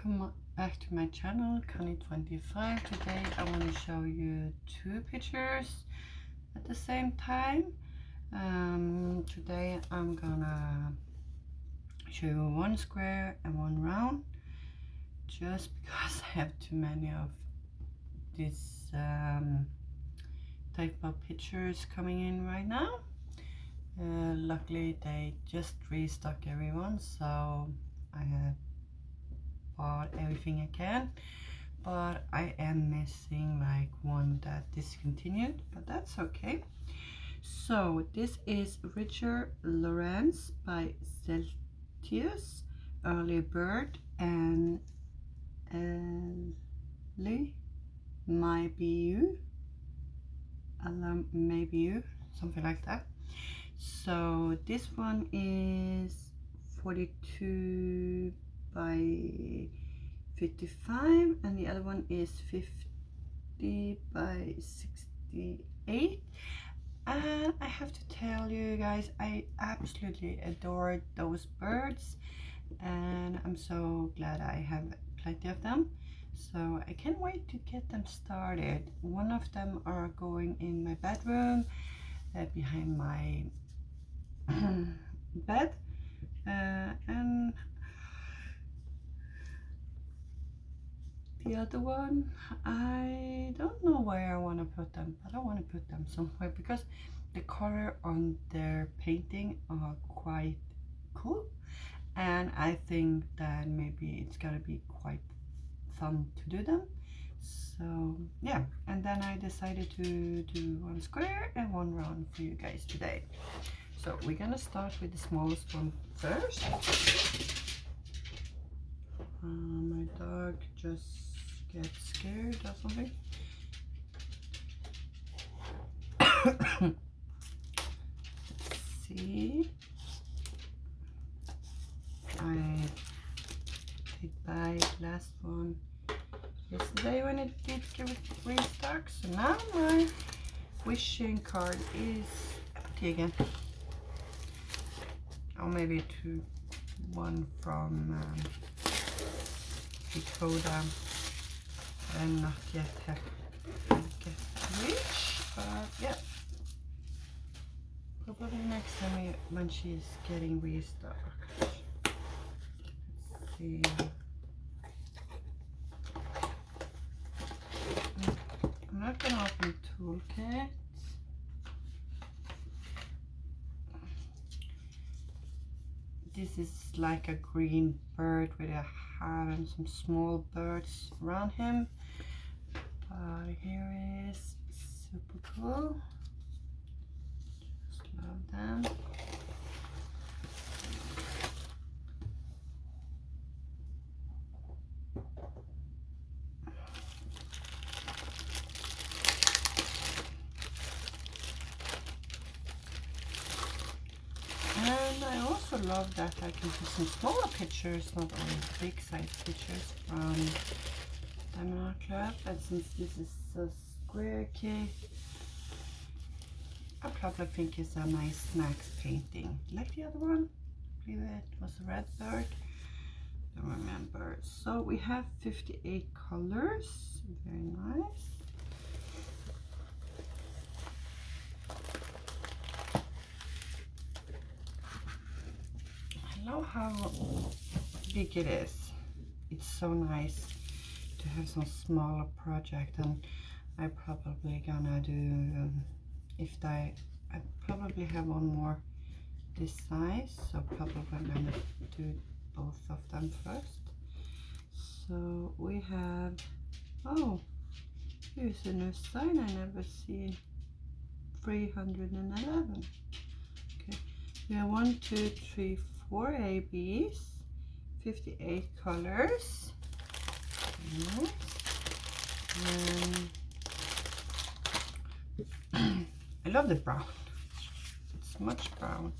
welcome back to my channel, Connie25. Today I want to show you two pictures at the same time. Today I'm gonna show you one square and one round, just because I have too many of this type of pictures coming in right now. Luckily they just restock everyone, so I have bought everything I can, but I am missing like one that discontinued, but that's okay. So this is Richard Lawrence by CLETUS, Early Bird, and ELLIE May, something like that. So this one is 42 by 55 and the other one is 50 by 68. And I have to tell you guys, I absolutely adore those birds, and I'm so glad I have plenty of them, so I can't wait to get them started. One of them are going in my bedroom, behind my bed, and the other one, I don't know where I want to put them, but I want to put them somewhere because the color on their painting are quite cool, and I think that maybe it's gonna be quite fun to do them. So yeah, and then I decided to do one square and one round for you guys today. So we're gonna start with the smallest one first. My dog just gets scared or something. Let's see. I did buy the last one yesterday when it did give it restock, so now my wishing card is empty again. Or maybe one from Dakota. I'm not yet have get to reach, but yeah, probably next time when she's getting restocked. Let's see. I'm not gonna open toolkit. This is like a green bird with a hat and some small birds around him. But here is super cool. Just love them. And I also love that I can put some smaller pictures, not only big size pictures from Diamond Club. And since this is a square kit, I probably think it's a nice snacks painting. Like the other one, I believe it was a red bird. Don't remember. So we have 58 colors. Very nice. I love how big it is. It's so nice to have some smaller project, and I probably gonna do I probably have one more this size, so probably I'm gonna do both of them first. So we have, oh, here's a new sign I never seen, 311. Okay, we have 1, 2, 3, 4 ABs, 58 colors. Nice. I love the brown. It's much brown.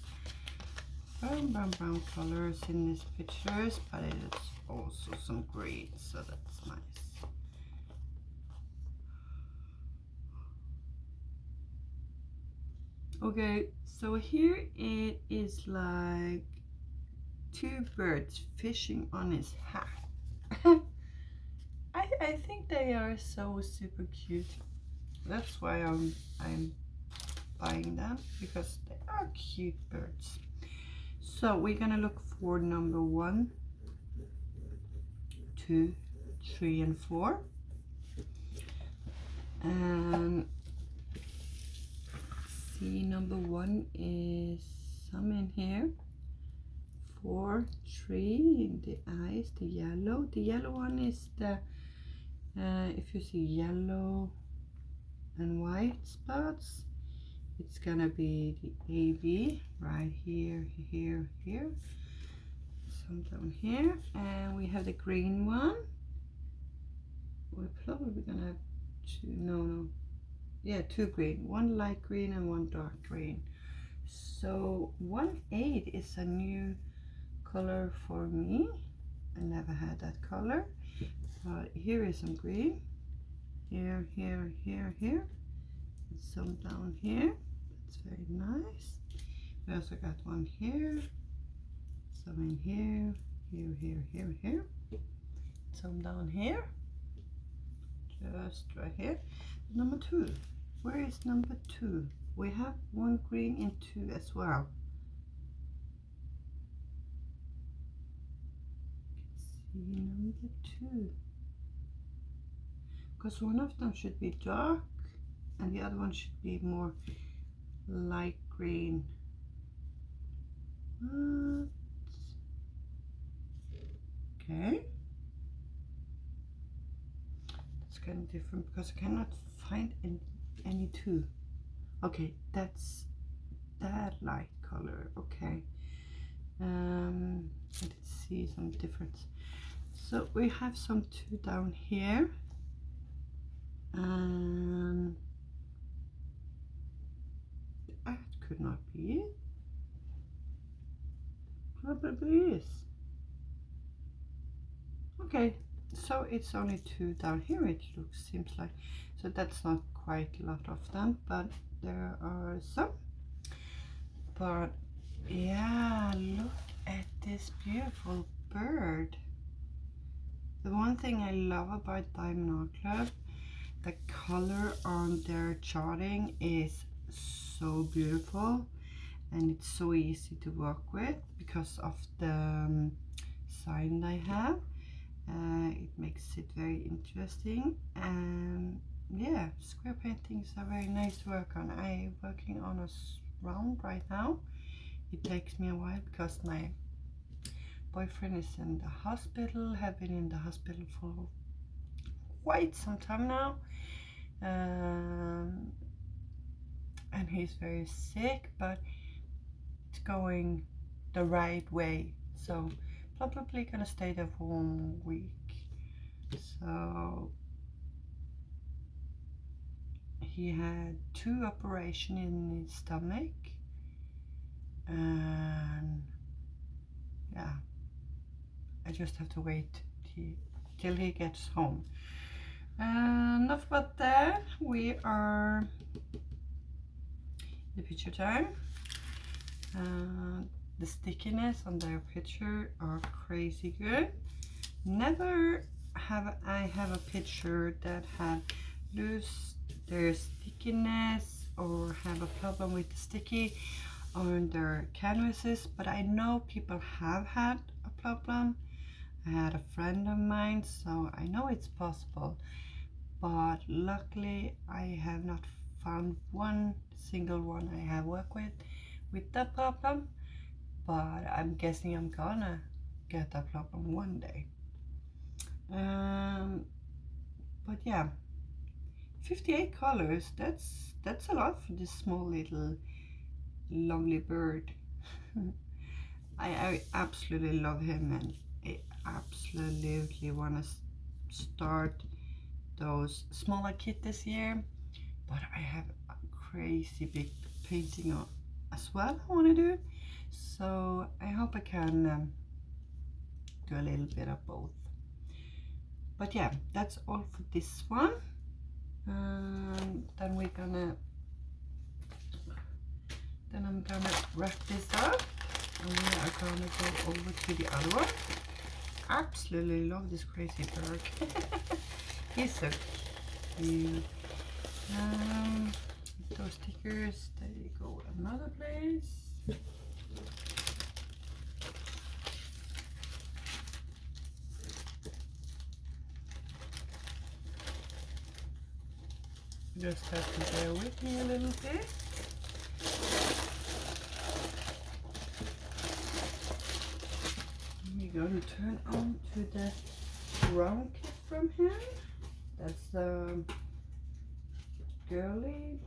Brown colors in these pictures, but it is also some green, so that's nice. Okay, so here it is like two birds fishing on his hat. I think they are so super cute. That's why I'm buying them, because they are cute birds. So we're gonna look for number 1, 2, 3, and 4. And see, number 1 is some in here. 4, 3 in the eyes, the yellow. The yellow one is the, if you see yellow and white spots, it's gonna be the AB right here, here, here. Some down here. And we have the green one. We're probably gonna have two, yeah, 2 green, 1 light green and 1 dark green. So 1/8 is a new color for me. I never had that color. Here is some green. Here, here, here, here. And some down here. That's very nice. We also got one here. Some in here. Here, here, here, here. Some down here. Just right here. Number 2. Where is number 2? We have 1 green in 2 as well. See number 2. Because one of them should be dark and the other one should be more light green. Okay. It's kind of different because I cannot find any 2. Okay, that's that light color. Okay. Let's see some difference. So we have some 2 down here. That could not be it. Probably is. Okay, so it's only 2 down here, it seems like. So that's not quite a lot of them, but there are some. But yeah, look at this beautiful bird. The one thing I love about Diamond Art Club, the color on their charting is so beautiful, and it's so easy to work with because of the sign I have. It makes it very interesting, and yeah, square paintings are very nice to work on. I'm working on a round right now. It takes me a while because my boyfriend is in the hospital, have been in the hospital for quite some time now, and he's very sick, but it's going the right way, so probably gonna stay there for 1 week. So he had 2 operations in his stomach, and yeah, I just have to wait till he gets home. Enough about that. We are the picture time. The stickiness on their picture are crazy good. Never have I have a picture that had lose their stickiness or have a problem with the sticky on their canvases, but I know people have had a problem. I had a friend of mine, so I know it's possible, but luckily I have not found one single one I have worked with that problem, but I'm guessing I'm gonna get that problem one day. But yeah, 58 colors, that's a lot for this small little lovely bird. I absolutely love him, and I absolutely want to start those smaller kit this year, but I have a crazy big painting on as well I want to do, so I hope I can do a little bit of both. But yeah, that's all for this one. Then I'm gonna wrap this up, and we are gonna go over to the other one. absolutely love this crazy bird. He's so cute. Those stickers, they go another place. Just have to bear with me a little bit. We're going to turn on to the round kit from him. That's the girly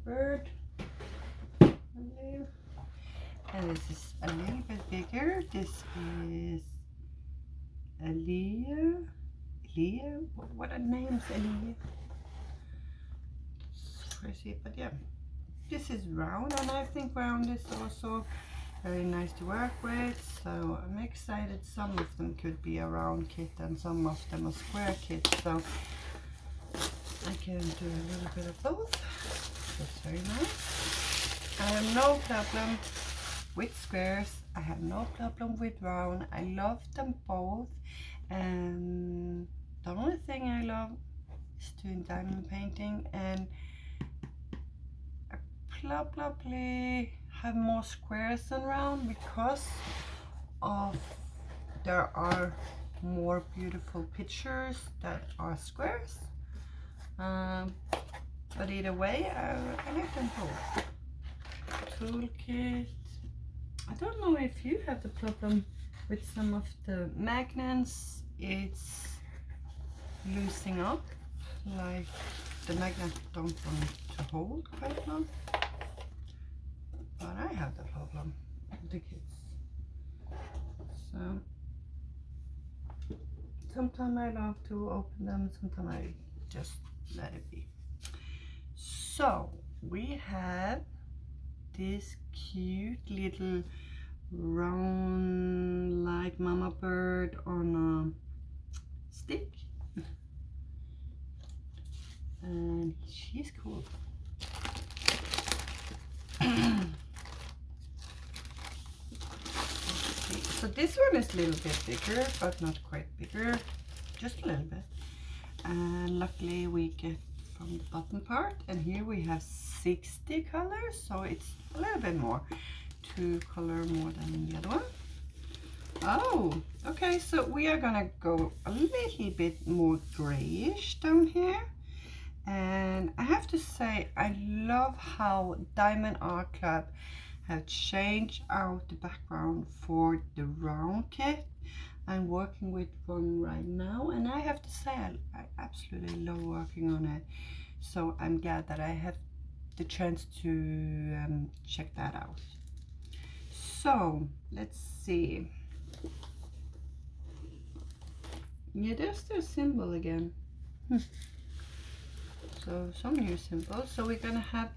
bird, I believe. And this is a little bit bigger. This is ELLIE. What are names, ELLIE? It's crazy, but yeah. This is round, and I think round is also very nice to work with. So I'm excited. Some of them could be a round kit and some of them a square kit. So I can do a little bit of both. That's very nice. I have no problem with squares. I have no problem with round. I love them both. And the only thing I love is doing diamond painting, and I probably have more squares than round because of there are more beautiful pictures that are squares. But either way, I like them both. Toolkit. I don't know if you have the problem with some of the magnets. It's loosening up, like the magnet don't want to hold quite long. But I have the problem with the kits. So sometimes I love to open them, sometimes I just let it be. So we have this cute little round like mama bird on a stick. And she's cool. So this one is a little bit bigger, but not quite bigger, just a little bit. And luckily we get from the bottom part, and here we have 60 colors, so it's a little bit more, 2 color more than the other one. Oh, okay, so we are gonna go a little bit more grayish down here. And I have to say, I love how Diamond Art Club have changed out the background for the round kit. I'm working with one right now, and I have to say I absolutely love working on it. So I'm glad that I have the chance to check that out. So let's see. Yeah, there's the symbol again. So some new symbols. So we're gonna have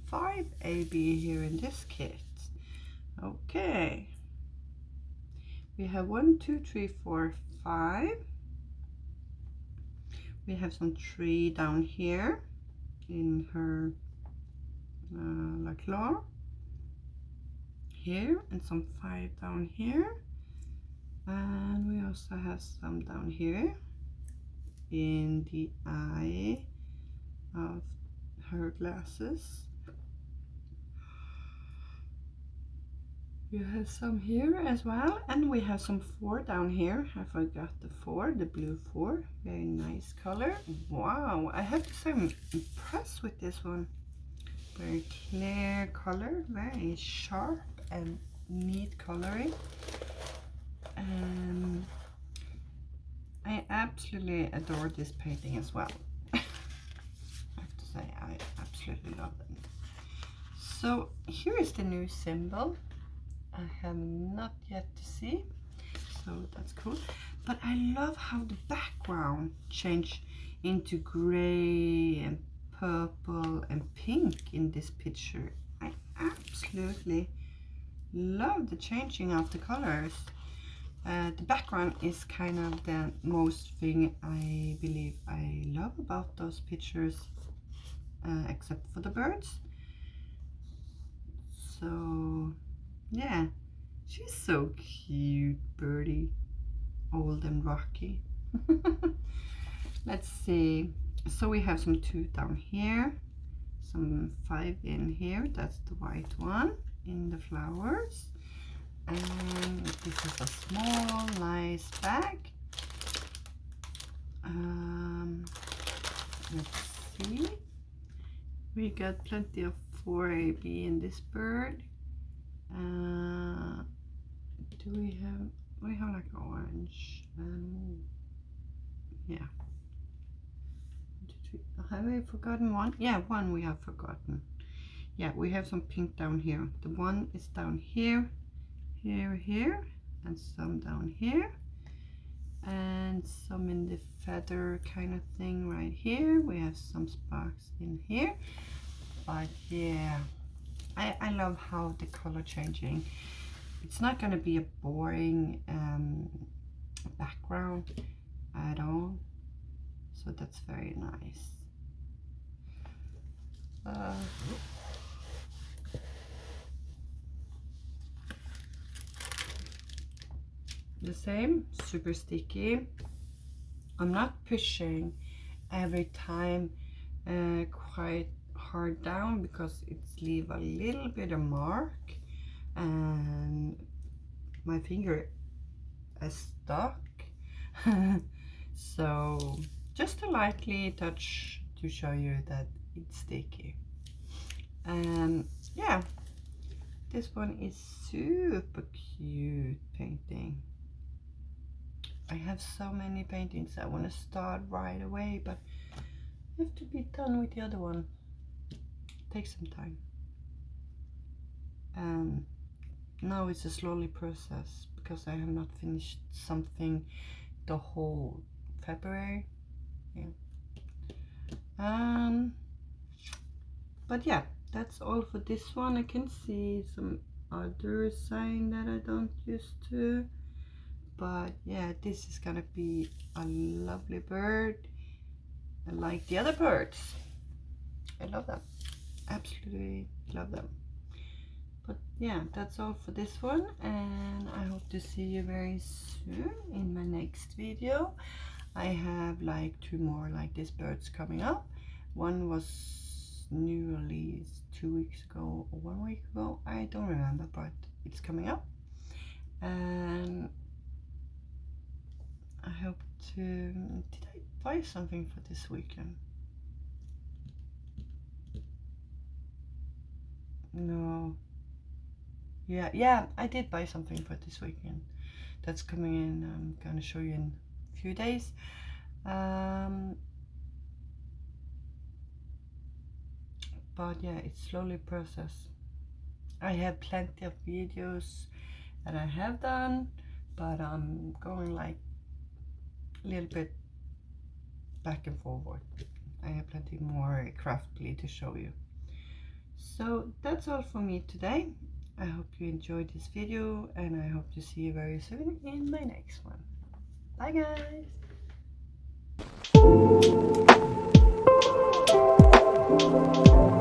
5 AB here in this kit. Okay. We have 1, 2, 3, 4, 5. We have some 3 down here in her la claw here, and some 5 down here, and we also have some down here in the eye of her glasses. You have some here as well, and we have some 4 down here. I forgot the 4, the blue 4. Very nice color. Wow, I have to say I'm impressed with this one. Very clear color, very sharp and neat coloring. And I absolutely adore this painting as well. I have to say I absolutely love it. So here is the new symbol. I have not yet to see, so that's cool. But I love how the background changed into gray and purple and pink in this picture. I absolutely love the changing of the colors. The background is kind of the most thing I believe I love about those pictures, except for the birds. So yeah, she's so cute, birdie. old and rocky. Let's see. So we have some 2 down here, some 5 in here. That's the white one in the flowers. And this is a small, nice bag. Let's see. We got plenty of 4AB in this bird. Do we have like orange? Yeah. Have we forgotten one? Yeah, one we have forgotten. Yeah, we have some pink down here. The one is down here, here, and some down here, and some in the feather kind of thing right here. We have some sparks in here. But yeah, I love how the color changing. It's not going to be a boring background at all, so that's very nice. The same, super sticky. I'm not pushing every time quite hard down because it's leave a little bit of mark and my finger is stuck. So just a lightly touch to show you that it's sticky. And yeah, this one is super cute painting. I have so many paintings I want to start right away, but I have to be done with the other one. Take some time. Now it's a slowly process because I have not finished something the whole February. Yeah. But yeah, that's all for this one. I can see some other sign that I don't used to, but yeah, this is gonna be a lovely bird. I like the other birds. I love them. Absolutely love them. But yeah, that's all for this one, and I hope to see you very soon in my next video. I have like 2 more like these birds coming up. One was new released 2 weeks ago or 1 week ago, I don't remember, but it's coming up. And I hope to... Did I buy something for this weekend? No. Yeah, I did buy something for this weekend. That's coming in. I'm gonna show you in a few days. But yeah, it's slowly processed. I have plenty of videos that I have done, but I'm going like a little bit back and forward. I have plenty more craftly to show you. So that's all for me today. I hope you enjoyed this video, and I hope to see you very soon in my next one. Bye guys!